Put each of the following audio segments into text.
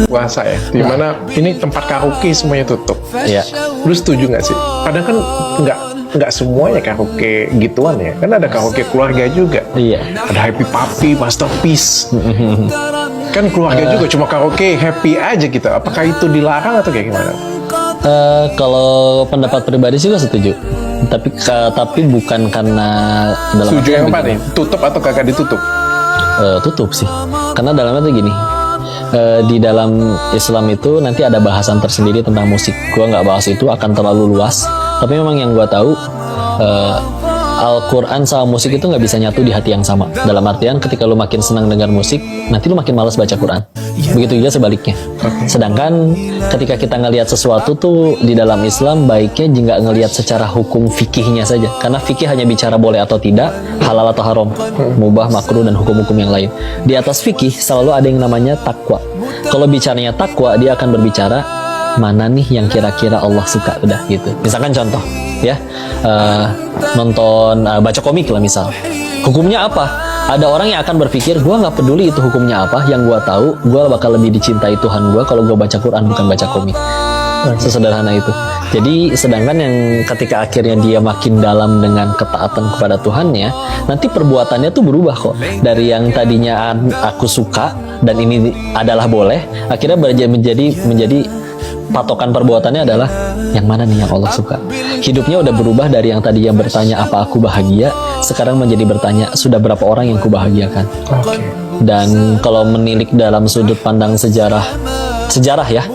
Puasa ya, dimana ini tempat karaoke semuanya tutup. Iya. Lu setuju nggak sih? Padahal kan nggak semuanya karaoke gituan ya. Kan ada karaoke keluarga juga. Iya. Ada Happy Papi, Masterpiece. Kan keluarga juga cuma karaoke happy aja gitu. Apakah itu dilarang atau kayak gimana? Kalau pendapat pribadi sih gue setuju. Tapi bukan karena dalam Setuju artian yang apa begini. nih? Tutup atau kagak ditutup? Tutup sih. Karena dalamnya tuh gini. Di dalam Islam itu nanti ada bahasan tersendiri tentang musik. Gua nggak bahas itu, akan terlalu luas. Tapi memang yang gua tahu Al-Quran sama musik itu nggak bisa nyatu di hati yang sama. Dalam artian ketika lu makin senang dengar musik, nanti lu makin malas baca Quran. Begitu juga sebaliknya. Sedangkan ketika kita ngelihat sesuatu tuh di dalam Islam, baiknya nggak ngelihat secara hukum fikihnya saja. Karena fikih hanya bicara boleh atau tidak, halal atau haram, mubah, makruh, dan hukum-hukum yang lain. Di atas fikih selalu ada yang namanya takwa. Kalau bicaranya takwa, dia akan berbicara mana nih yang kira-kira Allah suka, udah gitu. Misalkan contoh ya, nonton baca komik lah misal, hukumnya apa? Ada orang yang akan berpikir, gue nggak peduli itu hukumnya apa, yang gue tahu gue bakal lebih dicintai Tuhan gue kalau gue baca Quran bukan baca komik. Sesederhana itu. Jadi sedangkan yang ketika akhirnya dia makin dalam dengan ketaatan kepada Tuhannya, nanti perbuatannya tuh berubah kok. Dari yang tadinya aku suka dan ini adalah boleh, akhirnya menjadi patokan perbuatannya adalah yang mana nih yang Allah suka. Hidupnya udah berubah dari yang tadi yang bertanya apa aku bahagia, sekarang menjadi bertanya sudah berapa orang yang kubahagiakan. Oke. Dan kalau menilik dalam sudut pandang sejarah ya,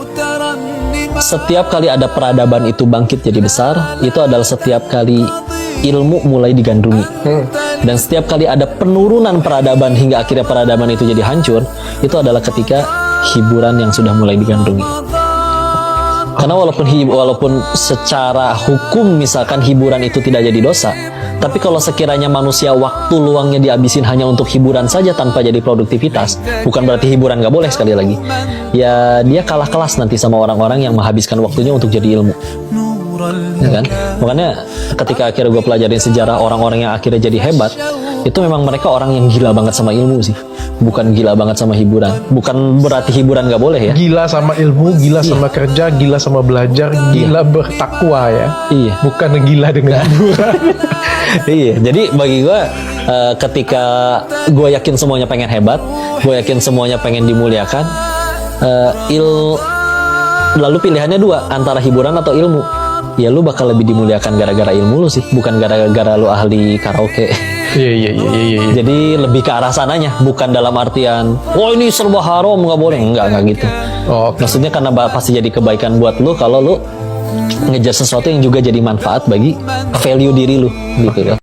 setiap kali ada peradaban itu bangkit jadi besar, itu adalah setiap kali ilmu mulai digandrungi. Dan setiap kali ada penurunan peradaban hingga akhirnya peradaban itu jadi hancur, itu adalah ketika hiburan yang sudah mulai digandrungi. Karena walaupun secara hukum misalkan hiburan itu tidak jadi dosa, tapi kalau sekiranya manusia waktu luangnya dihabisin hanya untuk hiburan saja tanpa jadi produktivitas, bukan berarti hiburan nggak boleh, sekali lagi. Ya dia kalah kelas nanti sama orang-orang yang menghabiskan waktunya untuk jadi ilmu. Ya kan? Makanya ketika akhirnya gue pelajarin sejarah orang-orang yang akhirnya jadi hebat, itu memang mereka orang yang gila banget sama ilmu sih, bukan gila banget sama hiburan. Bukan berarti hiburan nggak boleh ya. Gila sama ilmu, gila sama kerja, gila sama belajar, gila bertakwa ya. Iya. Bukan gila dengan hiburan. Iya. Jadi bagi gue, ketika gue yakin semuanya pengen hebat, gue yakin semuanya pengen dimuliakan, lalu pilihannya dua, antara hiburan atau ilmu. Ya lu bakal lebih dimuliakan gara-gara ilmu lu sih, bukan gara-gara lu ahli karaoke. Iya. Jadi lebih ke arah sananya, bukan dalam artian wah ini serba haram nggak boleh, enggak gitu. Oke. Maksudnya karena pasti jadi kebaikan buat lu kalau lu ngejar sesuatu yang juga jadi manfaat bagi value diri lu gitu loh.